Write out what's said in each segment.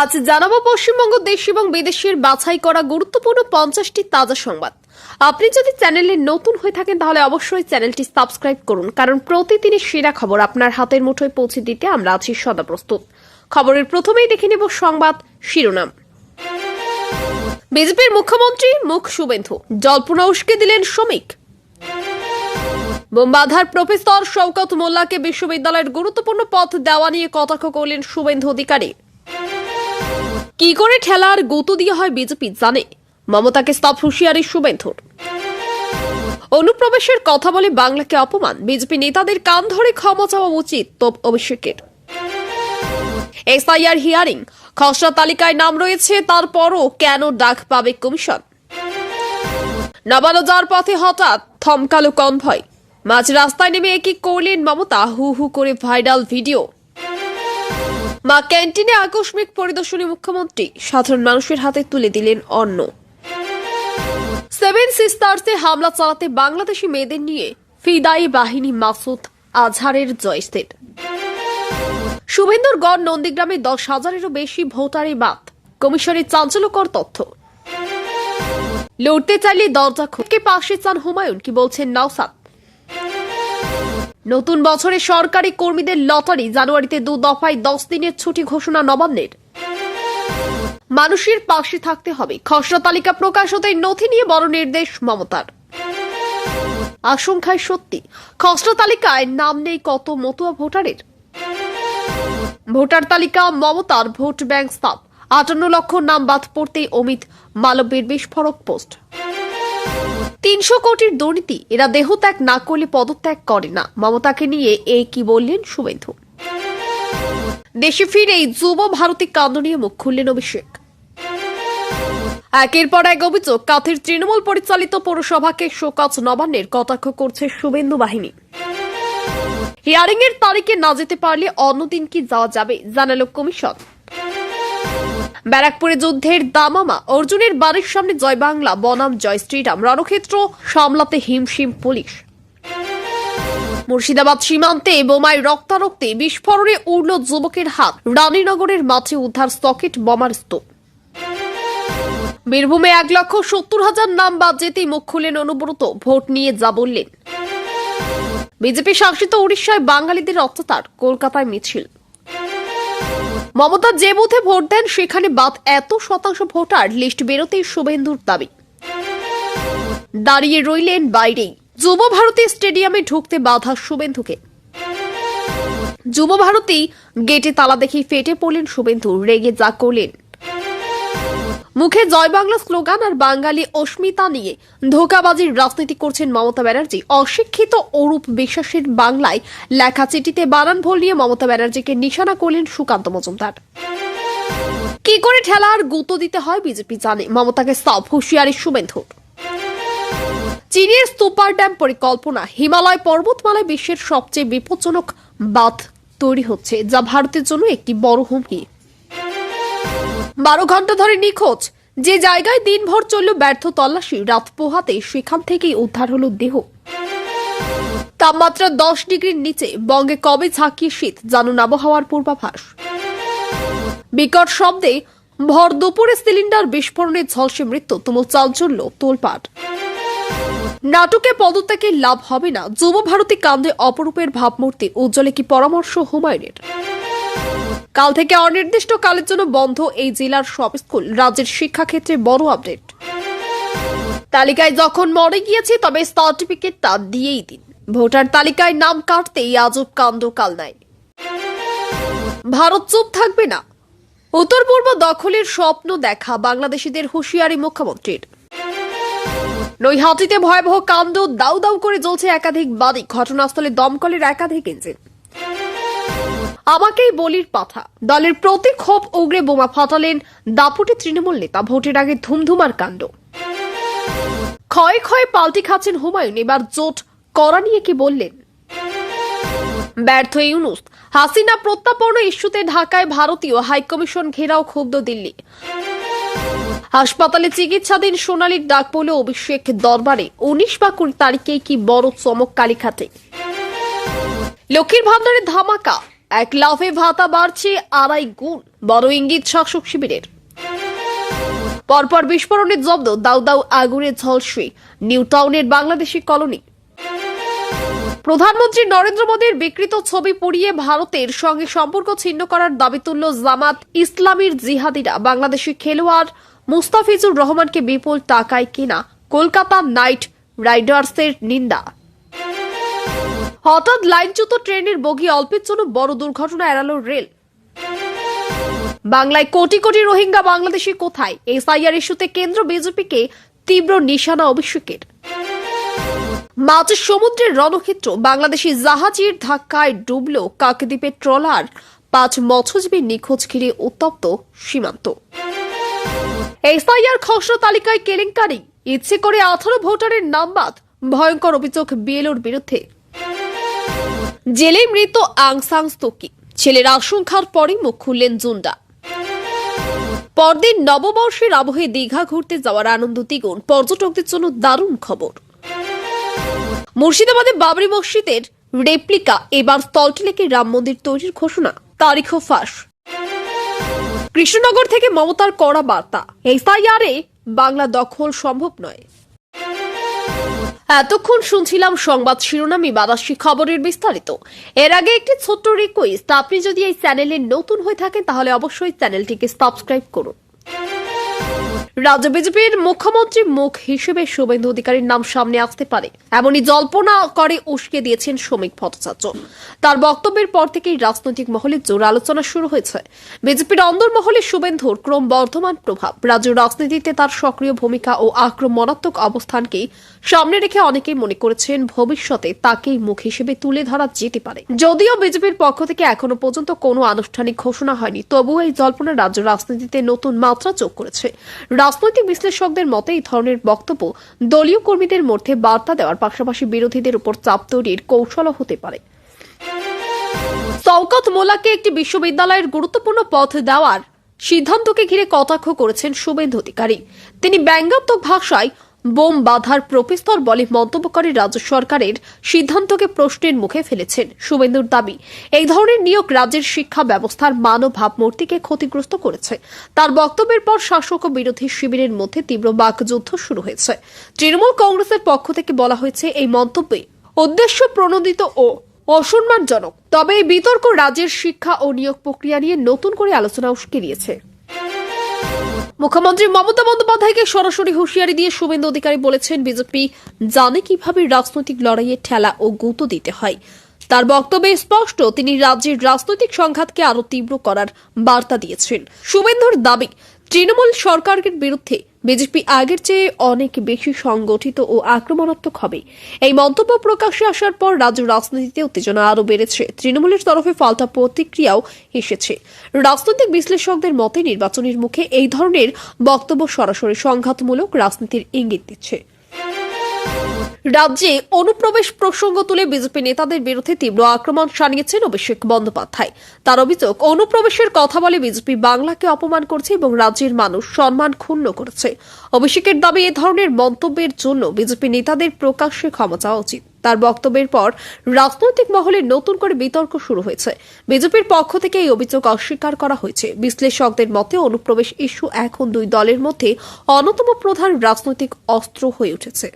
আজ জানাবো পশ্চিমবঙ্গ দেশ এবং বিদেশের বাছাই করা গুরুত্বপূর্ণ 50টি তাজা সংবাদ। আপনি যদি চ্যানেলে নতুন হয়ে থাকেন তাহলে অবশ্যই চ্যানেলটি সাবস্ক্রাইব করুন, কারণ প্রতিদিনের সেরা খবর আপনার হাতের মুঠোয় পৌঁছে দিতে আমরা আছি সদা প্রস্তুত। খবরের প্রথমেই দেখে নেব সংবাদ শিরোনাম। বিজেপির মুখ্যমন্ত্রী মুখ শুভেন্দু, জল্পনা উস্কে দিলেন শ্রমিক। বোমবাধার প্রফেসর শওকত মোল্লাকে বিশ্ববিদ্যালয়ের গুরুত্বপূর্ণ পদ দেওয়া নিয়ে কটাক্ষ করলেন শুভেন্দু অধিকারী। কি করে ঠেলার গুঁতো দিয়ে হয় বিজেপি জানে, মমতাকে স্তব হুঁশিয়ারি শুভেন্দুর। অনুপ্রবেশের কথা বলে বাংলাকে অপমান, বিজেপি নেতাদের কান ধরে ক্ষমা চাওয়া উচিত তোপ অভিষেকের। এসআইআর হিয়ারিং, খসড়া তালিকায় নাম রয়েছে, তারপরও কেন ডাক পাবে কমিশন। নবান্ন যাওয়ার পথে হঠাৎ থমকালো কনভয়, মাঝ রাস্তায় নেমে একই করলেন মমতা, হু হু করে ভাইরাল ভিডিও। মা ক্যান্টিনে আকস্মিক পরিদর্শনে মুখ্যমন্ত্রী, সাধারণ মানুষের হাতে তুলে দিলেন অন্ন। সেভেন সিস্টার্সে হামলা চালাতে বাংলাদেশি মেয়েদের নিয়ে ফিদায়ী বাহিনী মাসুদ আজহারের জয়স্থির। শুভেন্দুর গড় নন্দীগ্রামে 10,000-এরও বেশি ভোটারই বাদ, কমিশনের চাঞ্চল্যকর তথ্য। লড়তে চাইলে দরজা খুঁটকে পাশে চান হুমায়ুন, কি বলছেন নওশাদ। নতুন বছরে সরকারি কর্মীদের লটারি, জানুয়ারিতে 2 দফায় 10 দিনের ছুটি ঘোষণা নবান্নের। মানুষের পাশে থাকতে হবে, খসড়া তালিকা প্রকাশ হতেই নথি নিয়ে বড় নির্দেশ মমতার। আশঙ্কায় সত্যি, খসড়া তালিকায় নাম নেই কত মতুয়া ভোটারের। ভোটার তালিকা মমতার, ভোট ব্যাংক স্থাপ, 58 লক্ষ নাম বাদ পড়তেই অমিত মালব্যের বিস্ফোরক পোস্ট। 300 কোটির দুর্নীতি, এরা দেহত্যাগ না করলে পদত্যাগ করে না, মমতাকে নিয়ে এই কি বললেন শুভেন্দু। দেশে ফিরেই যুব ভারতী কাণ্ড নিয়ে মুখ খুললেন অভিষেক। একের পর এক অভিযোগ, কাঁথির তৃণমূল পরিচালিত পৌরসভাকে শোকজ নবান্নের, কটাক্ষ করছে শুভেন্দু বাহিনী। হিয়ারিং এর তারিখে না যেতে পারলে অন্যদিন কি যাওয়া যাবে, জানালো কমিশন। ব্যারাকপুরে যুদ্ধের দামামা, অর্জুনের বাড়ির সামনে জয় বাংলা বনাম জয় শ্রীরাম, রণক্ষেত্র সামলাতে হিমশিম পুলিশ। মুর্শিদাবাদ সীমান্তে বোমায় রক্তারক্তে, বিস্ফোরণে উড়ল যুবকের হাত, রানীনগরের মাঠে উদ্ধার সকেট বোমার স্তূপ। বীরভূমে 1,70,000 নাম বাদ যেতেই মুখ খুললেন অনুব্রত, ভোট নিয়ে যা বললেন। বিজেপি শাসিত উড়িষ্যায় বাঙালিদের অত্যাচার, কলকাতায় মিছিল। মমতা যে বুথে ভোট দেন সেখানে বাদ এত শতাংশ ভোটার, লিস্ট বেরোতেই শুভেন্দুর দাবি। দাঁড়িয়ে রইলেন বাইরেই, যুব ভারতী স্টেডিয়ামে ঢুকতে বাধা শুভেন্দুকে। যুব ভারতী গেটে তালা দেখেই ফেটে পড়লেন শুভেন্দু, রেগে যা করলেন। মুখে জয় বাংলা স্লোগান আর বাঙালি অস্মিতা নিয়ে ধোঁকাবাজির রাজনীতি করছেন মমতা ব্যানার্জি। অশিক্ষিত অরূপ বিশ্বাসের বাংলায় লেখা চিঠিতে বানান ভুল নিয়ে মমতা ব্যানার্জিকে নিশানা করলেন সুকান্ত মজুমদার। কি করে ঠেলা আর গুঁতো দিতে হয় বিজেপি জানে, মমতাকে স্তব হুঁশিয়ারি শুভেন্দুর। চীনের সুপার ড্যাম পরিকল্পনা, হিমালয় পর্বতমালায় বিশ্বের সবচেয়ে বিপজ্জনক বাঁধ তৈরি হচ্ছে, যা ভারতের জন্য একটি বড় হুমকি। 12 ঘন্টা ধরে নিখোঁজ, যে জায়গায় দিনভর চলল ব্যর্থ তল্লাশি, রাত পোহাতে সেখান থেকেই উদ্ধার হল দেহ। তাপমাত্রা 10 ডিগ্রির নিচে, বঙ্গে কবে ঝাঁকিয়ে শীত, জানুন আবহাওয়ার পূর্বাভাস। বিকট শব্দে ভর দুপুরে সিলিন্ডার বিস্ফোরণে ঝলসে মৃত্যু, তুমুল চাঞ্চল্য, তোলপাড়। নাটকে পদত্যাগে লাভ হবে না, যুব ভারতী কান্দে অপরূপের ভাবমূর্তি, উজ্জ্বলে কি পরামর্শ হুমায়ুনের। কাল থেকে অনির্দিষ্ট কালের জন্য বন্ধ এই জেলার সব স্কুল, রাজ্যের শিক্ষাক্ষেত্রে বড় আপডেট। তালিকায় যখন মরে গিয়েছে তবে সার্টিফিকেটটা দিয়েই দিন, ভোটার তালিকায় নাম কাটতেই আজব কাণ্ড কাল নাই। ভারত চুপ থাকবে না, উত্তর পূর্ব দখলের স্বপ্ন দেখা বাংলাদেশিদের হুঁশিয়ারি মুখ্যমন্ত্রীর। নৈহাটিতে ভয়াবহ কাণ্ড, দাউ দাউ করে জ্বলছে একাধিক বাড়ি, ঘটনাস্থলে দমকলের একাধিক ইঞ্জিন। আমাকেই বলির পাঠা, দলের প্রতি ক্ষোভ উগরে বোমা ফাটালেন দাপুটে তৃণমূল নেতা, ভোটের আগে ধুমধুমার কাণ্ড। ক্ষয়ে ক্ষয়ে পাল্টি খাচ্ছেন হুমায়ুন, এবার জোট করা নিয়ে কি বললেন। ব্যর্থ ইউনূস, হাসিনা প্রত্যাপন্ন ইস্যুতে ঢাকায় ভারতীয় হাইকমিশন ঘেরাও, ক্ষুব্ধ দিল্লি। হাসপাতালে চিকিৎসাধীন সোনালীর ডাক পড়ল অভিষেক দরবারে, 19 বা 20 তারিখে কি বড় চমক কালীঘাটে। লক্ষ্মীর ভান্ডারে ধামাকা, এক লাফে ভাতা বাড়ছে 2.5 গুণ, বড় ইঙ্গিত শাসক শিবিরের। পরপর বিস্ফোরণে জব্দ দাউ দাউ আগুনে ঝলসে নিউ টাউনের বাংলাদেশি কলোনি। প্রধানমন্ত্রী নরেন্দ্র মোদীর বিকৃত ছবি পুড়িয়ে ভারতের সঙ্গে সম্পর্ক ছিন্ন করার দাবি তুলল জামাত ইসলামীর জিহাদিরা। বাংলাদেশি খেলোয়াড় মুস্তাফিজুর রহমানকে বিপুল টাকায় কেনা কলকাতা নাইট রাইডার্সের নিন্দা। হঠাৎ লাইনচ্যুত ট্রেনের বগি অল্পের জন্য বড় দুর্ঘটনা এড়াল রেল। বাংলায় কোটি কোটি রোহিঙ্গা বাংলাদেশি কোথায়? এসআইআর ইস্যুতে কেন্দ্র বিজেপিকে তীব্র নিশানা অভিষেকের। মাঝ সমুদ্রের রণক্ষেত্র, বাংলাদেশি জাহাজের ধাক্কায় ডুবল কাকদ্বীপের ট্রলার। 5 মৎস্যজীবী নিখোঁজ ঘিরে উত্তপ্ত সীমান্ত। এসআইআর খসড়া তালিকায় কেলেঙ্কারি, ইচ্ছে করে 18 ভোটারের নাম বাদ, ভয়ঙ্কর অভিযোগ বিএলওর বিরুদ্ধে। জেলে মৃত আং সাং সুকি, ছেলের আশঙ্কার পরই মুখ খুললেন জুন্ডা। পরদিন নববর্ষের আবহে দীঘা ঘুরতে যাওয়ার আনন্দ দ্বিগুণ, পর্যটকদের জন্য দারুণ খবর। মুর্শিদাবাদে বাবরি মসজিদের রেপ্লিকা, এবার সল্টলেকে রাম মন্দির তৈরির ঘোষণা, তারিখও ফাঁস। কৃষ্ণনগর থেকে মমতার কড়া বার্তা, এসআইআরে বাংলা দখল সম্ভব নয়। এতক্ষণ শুনছিলাম সংবাদ শিরোনাম, এবার আসছি খবরের বিস্তারিত। এর আগে একটি ছোট্ট রিকোয়েস্ট, আপনি যদি এই চ্যানেলে নতুন হয়ে থাকেন তাহলে অবশ্যই চ্যানেলটিকে সাবস্ক্রাইব করুন। রাজ্য বিজেপির মুখ্যমন্ত্রী মুখ হিসেবে শুভেন্দু অধিকারীর নাম সামনে আসতে পারে, এমনই জল্পনা করে উস্কে দিয়েছেন শ্রমিক ভট্টাচার্য। তার বক্তব্যের পর থেকেই রাজনৈতিক মহলে জোর আলোচনা শুরু হয়েছে। বিজেপির অন্দরমহলে শুভেন্দুর ক্রমবর্ধমান প্রভাব, রাজ্য রাজনীতিতে তার সক্রিয় ভূমিকা ও আক্রমণাত্মক অবস্থানকে সামনে রেখে অনেকেই মনে করেছেন ভবিষ্যতে তাকেই মুখ হিসেবে তুলে ধরা যেতে পারে। যদিও বিজেপির পক্ষ থেকে এখনো পর্যন্ত কোনো আনুষ্ঠানিক ঘোষণা হয়নি, তবুও এই জল্পনা রাজ্য রাজনীতিতে নতুন মাত্রা যোগ করেছে। রাজনৈতিক বিশ্লেষকদের মতে এই ধরনের বক্তব্য দলীয় কর্মীদের মধ্যে বার্তা দেওয়ার পাশাপাশি বিরোধীদের উপর চাপ তৈরির কৌশলও হতে পারে। শওকত মোল্লাকে একটি বিশ্ববিদ্যালয়ের গুরুত্বপূর্ণ পদ দেওয়ার সিদ্ধান্তকে ঘিরে কটাক্ষ করেছেন শুভেন্দু অধিকারী। তিনি ব্যঙ্গাত্মক ভাষায় বোম বাঁধার প্রফেসর বলে মন্তব্য করে রাজ্য সরকারের সিদ্ধান্তকে প্রশ্নের মুখে ফেলেছেন। শুভেন্দুর দাবি, এই ধরনের নিয়োগ রাজ্যের শিক্ষা ব্যবস্থার মান ও ভাবমূর্তিকে ক্ষতিগ্রস্ত করেছে। তার বক্তব্যের পর শাসক ও বিরোধী শিবিরের মধ্যে তীব্র বাকযুদ্ধ শুরু হয়েছে। তৃণমূল কংগ্রেসের পক্ষ থেকে বলা হয়েছে, এই মন্তব্যে উদ্দেশ্য প্রণোদিত ও অসম্মানজনক। তবে এই বিতর্ক রাজ্যের শিক্ষা ও নিয়োগ প্রক্রিয়া নিয়ে নতুন করে আলোচনা উস্কে দিয়েছে। মুখ্যমন্ত্রী মমতা বন্দ্যোপাধ্যায়কে সরাসরি হুঁশিয়ারি দিয়ে শুভেন্দু অধিকারী বলেছেন, বিজেপি জানে কিভাবে রাজনৈতিক লড়াইয়ে ঠেলা ও গুঁতো দিতে হয়। তার বক্তব্যে স্পষ্ট, তিনি রাজ্যের রাজনৈতিক সংঘাতকে আরো তীব্র করার বার্তা দিয়েছেন। শুভেন্দুর দাবি, তৃণমূল সরকারের বিরুদ্ধে বিজেপি আগের চেয়ে অনেক বেশি সংগঠিত ও আক্রমণাত্মক হবে। এই মন্তব্য প্রকাশ্যে আসার পর রাজ্য রাজনীতিতে উত্তেজনা আরও বেড়েছে। তৃণমূলের তরফে পাল্টা প্রতিক্রিয়াও এসেছে। রাজনৈতিক বিশ্লেষকদের মতে নির্বাচনের মুখে এই ধরনের বক্তব্য সরাসরি সংঘাতমূলক রাজনীতির ইঙ্গিত দিচ্ছে। রাজ্যে অনুপ্রবেশ প্রসঙ্গ তুলে বিজেপি নেতাদের বিরুদ্ধে তীব্র আক্রমণ শানিয়েছেন অভিষেক বন্দ্যোপাধ্যায়। তার অভিযোগ, অনুপ্রবেশের কথা বলে বিজেপি বাংলাকে অপমান করছে এবং রাজ্যের মানুষ সম্মান ক্ষুণ্ণ করেছে। অভিষেকের দাবি, এ ধরনের মন্তব্যের জন্য বিজেপি নেতাদের প্রকাশ্যে ক্ষমা চাওয়া উচিত। তার বক্তব্যের পর রাজনৈতিক মহলে নতুন করে বিতর্ক শুরু হয়েছে। বিজেপির পক্ষ থেকে এই অভিযোগ অস্বীকার করা হয়েছে। বিশ্লেষকদের মতে অনুপ্রবেশ ইস্যু এখন দুই দলের মধ্যে অন্যতম প্রধান রাজনৈতিক অস্ত্র হয়ে উঠেছে।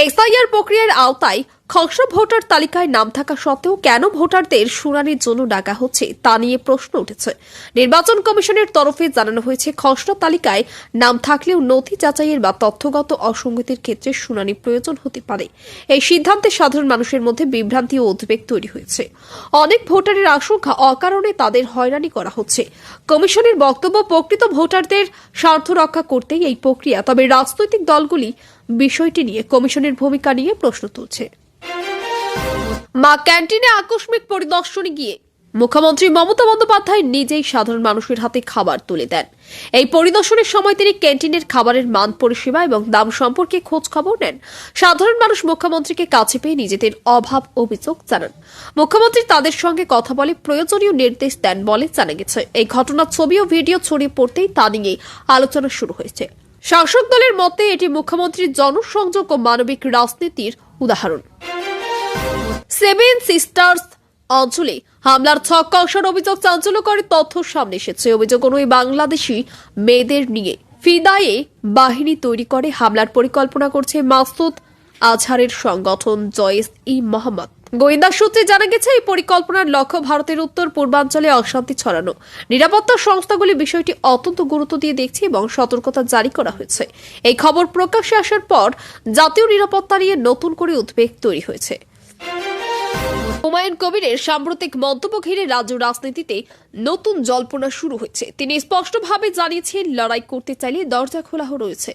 এসআইআর প্রক্রিয়ার আওতায় খসড়া ভোটার তালিকায় নাম থাকা সত্ত্বেও কেন ভোটারদের শুনানির জন্য ডাকা হচ্ছে তা নিয়ে প্রশ্ন উঠেছে। নির্বাচন কমিশনের তরফে জানানো হয়েছে, খসড়া তালিকায় নাম থাকলেও নথি যাচাইয়ের বা তথ্যগত অসঙ্গতির ক্ষেত্রে শুনানি প্রয়োজন হতে পারে। এই সিদ্ধান্তে সাধারণ মানুষের মধ্যে বিভ্রান্তি ও উদ্বেগ তৈরি হয়েছে। অনেক ভোটারের আশঙ্কা, অকারণে তাদের হয়রানি করা হচ্ছে। কমিশনের বক্তব্য, প্রকৃত ভোটারদের স্বার্থ রক্ষা করতেই এই প্রক্রিয়া। তবে রাজনৈতিক দলগুলি বিষয়টি নিয়ে কমিশনের ভূমিকা নিয়ে প্রশ্ন তুলছে। মা ক্যান্টিনে আকস্মিক পরিদর্শনে গিয়ে মুখ্যমন্ত্রী মমতা বন্দ্যোপাধ্যায় নিজেই সাধারণ মানুষের হাতে খাবার তুলে দেন। এই পরিদর্শনের সময় তিনি ক্যান্টিনের খাবারের মান, পরিষেবা এবং দাম সম্পর্কে খোঁজ খবর নেন। সাধারণ মানুষ মুখ্যমন্ত্রীকে কাছে পেয়ে নিজেদের অভাব অভিযোগ জানান। মুখ্যমন্ত্রী তাদের সঙ্গে কথা বলে প্রয়োজনীয় নির্দেশ দেন বলে জানা গেছে। এই ঘটনার ছবি ও ভিডিও ছড়িয়ে পড়তেই তা নিয়ে আলোচনা শুরু হয়েছে। শাসক দলের মতে এটি মুখ্যমন্ত্রীর জনসংযোগ ও মানবিক রাজনীতির উদাহরণ। সেভেন সিস্টার্স অঞ্চলে হামলার ছক কষার অভিযোগ চাঞ্চল্যকর তথ্য সামনে এসেছে। অভিযোগ অনুযায়ী বাংলাদেশি মেয়েদের নিয়ে ফিদায়ে বাহিনী তৈরি করে হামলার পরিকল্পনা করছে মাসুদ আজহারের সংগঠন জয়েশ-ই মোহাম্মদ। গোয়েন্দা সূত্রে জানা গেছে, এই পরিকল্পনার লক্ষ্য ভারতের উত্তর পূর্বাঞ্চলে অশান্তি ছড়ানো। নিরাপত্তা সংস্থাগুলি বিষয়টি অত্যন্ত গুরুত্ব দিয়ে দেখছে এবং সতর্কতা জারি করা হয়েছে। এই খবর প্রকাশ্যে আসার পর জাতীয় নিরাপত্তা নিয়ে নতুন করে উদ্বেগ তৈরি হয়েছে। হুমায়ুন কবিরের সাম্প্রতিক মন্তব্য ঘিরে রাজ্য রাজনীতিতে নতুন জল্পনা শুরু হয়েছে। তিনি স্পষ্টভাবে জানিয়েছেন, লড়াই করতে চাইলে দরজা খোলা রয়েছে।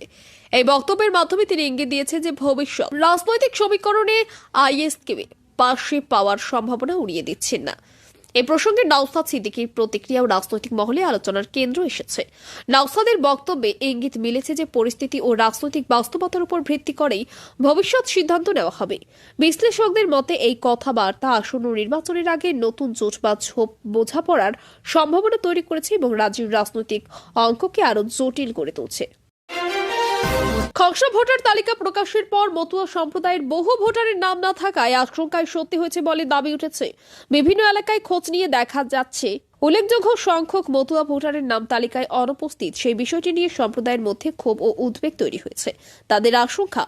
এই বক্তব্যের মাধ্যমে তিনি ইঙ্গিত দিয়েছেন যে ভবিষ্যৎ রাজনৈতিক সমীকরণে আইএসকে পাশে পাওয়ার সম্ভাবনা উড়িয়ে দিচ্ছেন না। এই প্রসঙ্গে নওশাদ সিদ্দিকীর প্রতিক্রিয়াও রাজনৈতিক মহলে আলোচনার কেন্দ্র এসেছে। নওশাদের বক্তব্যে ইঙ্গিত মিলেছে যে পরিস্থিতি ও রাজনৈতিক বাস্তবতার উপর ভিত্তি করেই ভবিষ্যৎ সিদ্ধান্ত নেওয়া হবে। বিশ্লেষকদের মতে এই কথাবার্তা আসন্ন নির্বাচনের আগে নতুন জোট বা ঝোপ বোঝাপড়ার সম্ভাবনা তৈরি করেছে এবং রাজ্যের রাজনৈতিক অঙ্ককে আরও জটিল করে তুলছে। খসড়া ভোটার তালিকা প্রকাশের পর মতুয়া সম্প্রদায়ের বহু ভোটারের নাম না থাকায় আশঙ্কায় সত্যি হয়েছে বলে দাবি উঠেছে। বিভিন্ন এলাকায় খোঁজ নিয়ে দেখা যাচ্ছে উল্লেখযোগ্য সংখ্যক মতুয়া ভোটারের নাম তালিকায় অনুপস্থিত। সেই বিষয়টি নিয়ে সম্প্রদায়ের মধ্যে ক্ষোভ ও উদ্বেগ তৈরি হয়েছে। তাদের আশঙ্কা,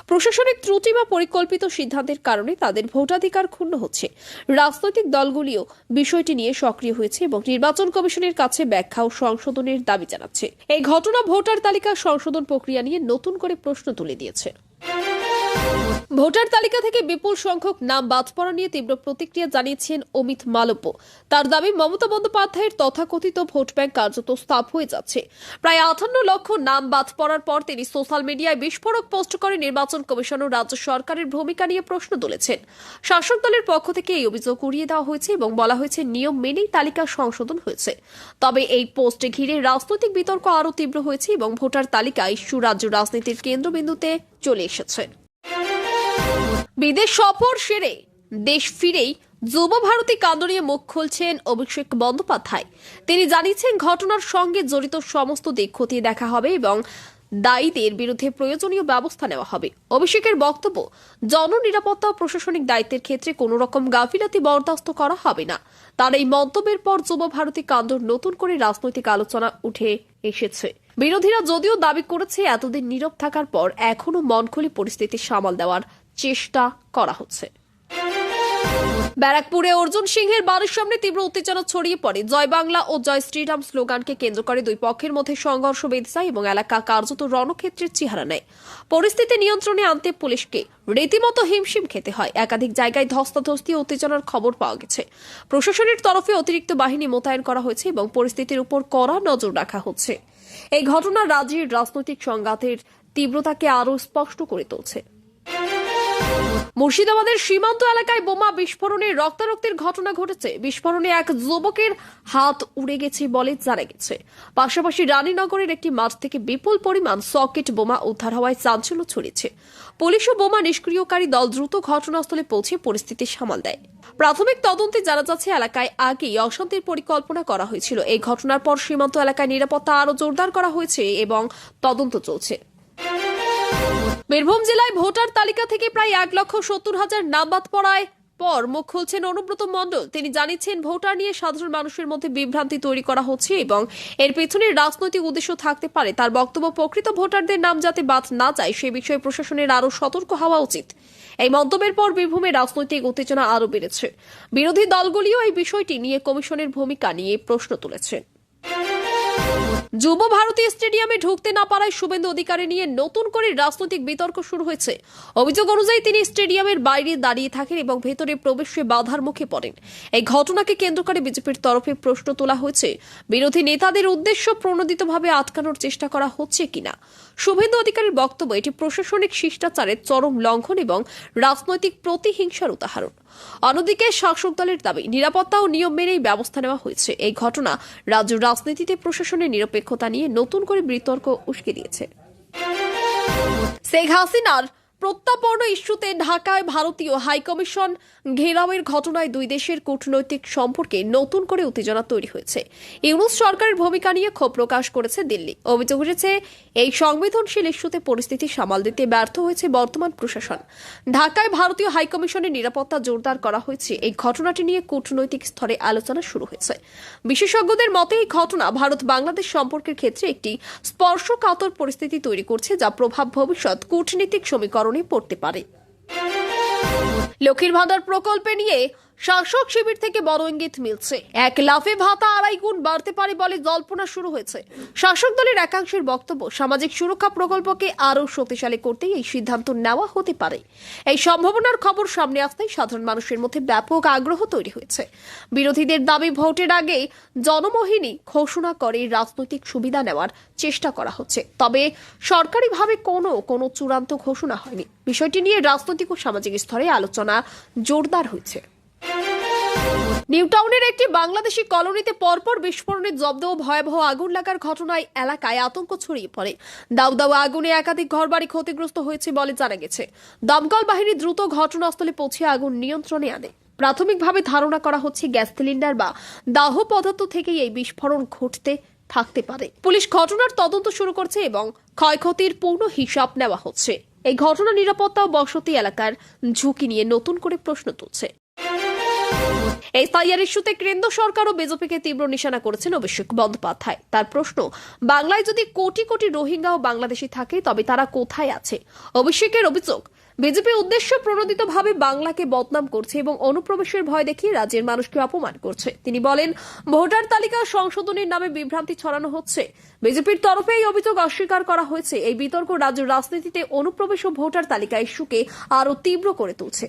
প্রশাসনিক ত্রুটি বা পরিকল্পিত সিদ্ধান্তের কারণে তাদের ভোটাধিকার ক্ষুণ্ণ হচ্ছে। রাজনৈতিক দলগুলিও বিষয়টি নিয়ে সক্রিয় হয়েছে এবং নির্বাচন কমিশনের কাছে ব্যাখ্যা ও সংশোধনের দাবি জানাচ্ছে। এই ঘটনা ভোটার তালিকা সংশোধন প্রক্রিয়া নিয়ে নতুন করে প্রশ্ন তুলে দিয়েছে। ভোটার তালিকা থেকে বিপুল সংখ্যক নাম বাদ পড়া নিয়ে তীব্র প্রতিক্রিয়া জানিয়েছেন অমিত মালব্য। তার দাবি, মমতা বন্দ্যোপাধ্যায়ের তথাকথিত ভোট ব্যাংক কার্যত স্থপ হয়ে যাচ্ছে। প্রায় 58 লক্ষ নাম বাদ পড়ার পর তিনি সোশ্যাল মিডিয়ায় বিস্ফোরক পোস্ট করে নির্বাচন কমিশন ও রাজ্য সরকারের ভূমিকা নিয়ে প্রশ্ন তুলেছেন। শাসক দলের পক্ষ থেকে এই অভিযোগ উড়িয়ে দেওয়া হয়েছে এবং বলা হয়েছে নিয়ম মেনেই তালিকা সংশোধন হয়েছে। তবে এই পোস্টে ঘিরে রাজনৈতিক বিতর্ক আরও তীব্র হয়েছে এবং ভোটার তালিকা ইস্যু রাজ্য রাজনীতির কেন্দ্রবিন্দুতে চলে এসেছে। বিদেশ সফর সেরে দেশ ফিরেই যুব ভারতী কাণ্ড নিয়ে মুখ খুলছেন অভিষেক বন্দ্যোপাধ্যায়। তিনি জানিয়েছেন, ঘটনার সঙ্গে জড়িত সমস্ত দিক খতিয়ে দেখা হবে এবং দায়ীদের বিরুদ্ধে প্রয়োজনীয় ব্যবস্থা নেওয়া হবে। অভিষেকের বক্তব্য, জননিরাপত্তা ও প্রশাসনিক দায়িত্বের ক্ষেত্রে কোনো রকম গাফিলতি বরদাস্ত করা হবে না। তার এই মন্তব্যের পর যুব ভারতী কাণ্ড নতুন করে রাজনৈতিক আলোচনা উঠে এসেছে। বিরোধীরা যদিও দাবি করেছে এতদিন নীরব থাকার পর এখনো মন খুলে পরিস্থিতি সামাল দেওয়ার চেষ্টা করা হচ্ছে। ব্যারাকপুরে অর্জুন সিংহের বাড়ির সামনে তীব্র উত্তেজনা ছড়িয়ে পড়ে। জয় বাংলা ও জয় শ্রীরাম স্লোগানকে কেন্দ্র করে দুই পক্ষের মধ্যে সংঘর্ষ বেঁধে যায় এবং এলাকা কার্যত রণক্ষেত্রের চেহারা নেয়। পরিস্থিতি নিয়ন্ত্রণে আনতে পুলিশকে রীতিমতো হিমশিম খেতে হয়। একাধিক জায়গায় ধস্তাধস্তি ও উত্তেজনার খবর পাওয়া গেছে। প্রশাসনের তরফে অতিরিক্ত বাহিনী মোতায়েন করা হয়েছে এবং পরিস্থিতির উপর কড়া নজর রাখা হচ্ছে। এই ঘটনা রাজ্যের রাজনৈতিক সংঘাতের তীব্রতাকে আরও স্পষ্ট করে তুলছে। মুর্শিদাবাদের সীমান্ত এলাকায় বোমা বিস্ফোরণে রক্তারক্তির ঘটনা ঘটেছে। বিস্ফোরণে এক যুবকের হাত উড়ে গেছে বলে জানা গেছে। পাশাপাশি রানীনগরের একটি মাঠ থেকে বিপুল পরিমাণ সকেট বোমা উদ্ধার হওয়ায় চাঞ্চল্য ছড়িয়েছে। পুলিশ ও বোমা নিষ্ক্রিয়কারী দল দ্রুত ঘটনাস্থলে পৌঁছে পরিস্থিতি সামাল দেয়। প্রাথমিক তদন্তে জানা যাচ্ছে, এলাকায় আগেই অশান্তির পরিকল্পনা করা হয়েছিল। এই ঘটনার পর সীমান্ত এলাকায় নিরাপত্তা আরও জোরদার করা হয়েছে এবং তদন্ত চলছে। বীরভূম জেলায় ভোটার তালিকা থেকে প্রায় 1,70,000 নাম বাদ পড়ায় পর মুখ খুলছেন অনুব্রত মণ্ডল। তিনি জানিয়েছেন, ভোটার নিয়ে সাধারণ মানুষের মধ্যে বিভ্রান্তি তৈরি করা হচ্ছে এবং এর পেছনে রাজনৈতিক উদ্দেশ্য থাকতে পারে। তার বক্তব্য, প্রকৃত ভোটারদের নাম যাতে বাদ না যায় সে বিষয়ে প্রশাসনের আরও সতর্ক হওয়া উচিত। এই মন্তব্যের পর বীরভূমে রাজনৈতিক উত্তেজনা আরও বেড়েছে। বিরোধী দলগুলিও এই বিষয়টি নিয়ে কমিশনের ভূমিকা নিয়ে প্রশ্ন তুলেছে। যুব ভারতী স্টেডিয়ামে ঢুকতে না পারায় শুভেন্দু অধিকারী নিয়ে নতুন করে রাজনৈতিক বিতর্ক শুরু হয়েছে। অভিযোগ অনুযায়ী তিনি স্টেডিয়ামের বাইরে দাঁড়িয়ে থাকেন এবং ভেতরে প্রবেশে বাধার মুখে পড়েন। এই ঘটনাকে কেন্দ্র করে বিজেপির তরফে প্রশ্ন তোলা হয়েছে, বিরোধী নেতাদের উদ্দেশ্য প্রণোদিতভাবে আটকানোর চেষ্টা করা হচ্ছে কিনা। শুভেন্দু অধিকারীর বক্তব্য, এটি প্রশাসনিক শিষ্টাচারের চরম লঙ্ঘন এবং রাজনৈতিক প্রতিহিংসার উদাহরণ। অন্যদিকে শাসক দলের দাবি, নিরাপত্তা ও নিয়ম মেনেই ব্যবস্থা নেওয়া হয়েছে। এই ঘটনা রাজ্য রাজনীতিতে প্রশাসনের নিরপেক্ষতা নিয়ে নতুন করে বিতর্ক উস্কে দিয়েছে। শেখ হাসিনার প্রত্যাপন্ন ইস্যুতে ঢাকায় ভারতীয় হাইকমিশন ঘেরাওয়ের ঘটনায় দুই দেশের কূটনৈতিক সম্পর্কে নতুন করে উত্তেজনা তৈরি হয়েছে। ইউনূস সরকারের ভূমিকা নিয়ে ক্ষোভ প্রকাশ করেছে দিল্লি। অভিযোগ উঠেছে এই সংবেদনশীল ইস্যুতে পরিস্থিতি সামাল দিতে ব্যর্থ হয়েছে বর্তমান প্রশাসন। ঢাকায় ভারতীয় হাইকমিশনের নিরাপত্তা জোরদার করা হয়েছে। এই ঘটনাটি নিয়ে কূটনৈতিক স্তরে আলোচনা শুরু হয়েছে। বিশেষজ্ঞদের মতে এই ঘটনা ভারত বাংলাদেশ সম্পর্কের ক্ষেত্রে একটি স্পর্শকাতর পরিস্থিতি তৈরি করছে, যা প্রভাব ভবিষ্যৎ কূটনীতিক সমীকরণে পড়তে পারে। লক্ষ্মীর ভান্ডার প্রকল্পে নিয়ে শাসক শিবির থেকে বড় ইঙ্গিত মিলছে। এক লাফে ভাতা 2.5 গুণ বাড়তে পারে বলে জল্পনা শুরু হয়েছে। শাসক দলের একাংশের বক্তব্য, সামাজিক সুরক্ষা প্রকল্পকে আরও শক্তিশালী করতেই এই সিদ্ধান্ত নেওয়া হতে পারে। এই সম্ভাবনার খবর সামনে আসতেই সাধারণ মানুষের মধ্যে ব্যাপক আগ্রহ তৈরি হয়েছে। বিরোধীদের দাবি, ভোটের আগে জনমোহিনী ঘোষণা করে রাজনৈতিক সুবিধা নেওয়ার চেষ্টা করা হচ্ছে, তবে সরকারিভাবে কোনো চূড়ান্ত ঘোষণা হয়নি। বিষয়টি নিয়ে রাজনৈতিক ও সামাজিক স্তরে আলোচনা জোরদার হয়েছে। নিউ টাউনের একটি বাংলাদেশি কলোনিতে পরপর বিস্ফোরণে জব্দ ও ভয়াবহ আগুন লাগার ঘটনায় এলাকায় আতঙ্ক ছড়িয়ে পড়ে। দাউ দাউ আগুনে একাধিক ঘরবাড়ি ক্ষতিগ্রস্ত হয়েছে বলে জানা গেছে। দমকল বাহিনী দ্রুত ঘটনাস্থলে পৌঁছে আগুন নিয়ন্ত্রণে আনে। প্রাথমিকভাবে ধারণা করা হচ্ছে গ্যাস সিলিন্ডার বা দাহ পদার্থ থেকেই এই বিস্ফোরণ ঘটতে থাকতে পারে। পুলিশ ঘটনার তদন্ত শুরু করছে এবং ক্ষয়ক্ষতির পূর্ণ হিসাব নেওয়া হচ্ছে। এই ঘটনা নিরাপত্তা ও বসতি এলাকার ঝুঁকি নিয়ে নতুন করে প্রশ্ন তুলছে। এসআইআর ইস্যুতে কেন্দ্র সরকার ও বিজেপিকে তীব্র নিশানা করেছেন অভিষেক বন্দ্যোপাধ্যায়। তার প্রশ্ন, বাংলায় যদি কোটি কোটি রোহিঙ্গা ও বাংলাদেশি থাকে তবে তারা কোথায় আছে? অভিষেকের অভিযোগ, বিজেপি উদ্দেশ্য প্রণোদিতভাবে বাংলাকে বদনাম করছে এবং অনুপ্রবেশের ভয় দেখিয়ে রাজ্যের মানুষকে অপমান করছে। তিনি বলেন, ভোটার তালিকা সংশোধনের নামে বিভ্রান্তি ছড়ানো হচ্ছে। বিজেপির তরফে এই অভিযোগ অস্বীকার করা হয়েছে। এই বিতর্ক রাজ্য রাজনীতিতে অনুপ্রবেশ ও ভোটার তালিকা ইস্যুকে আরও তীব্র করে তুলছে।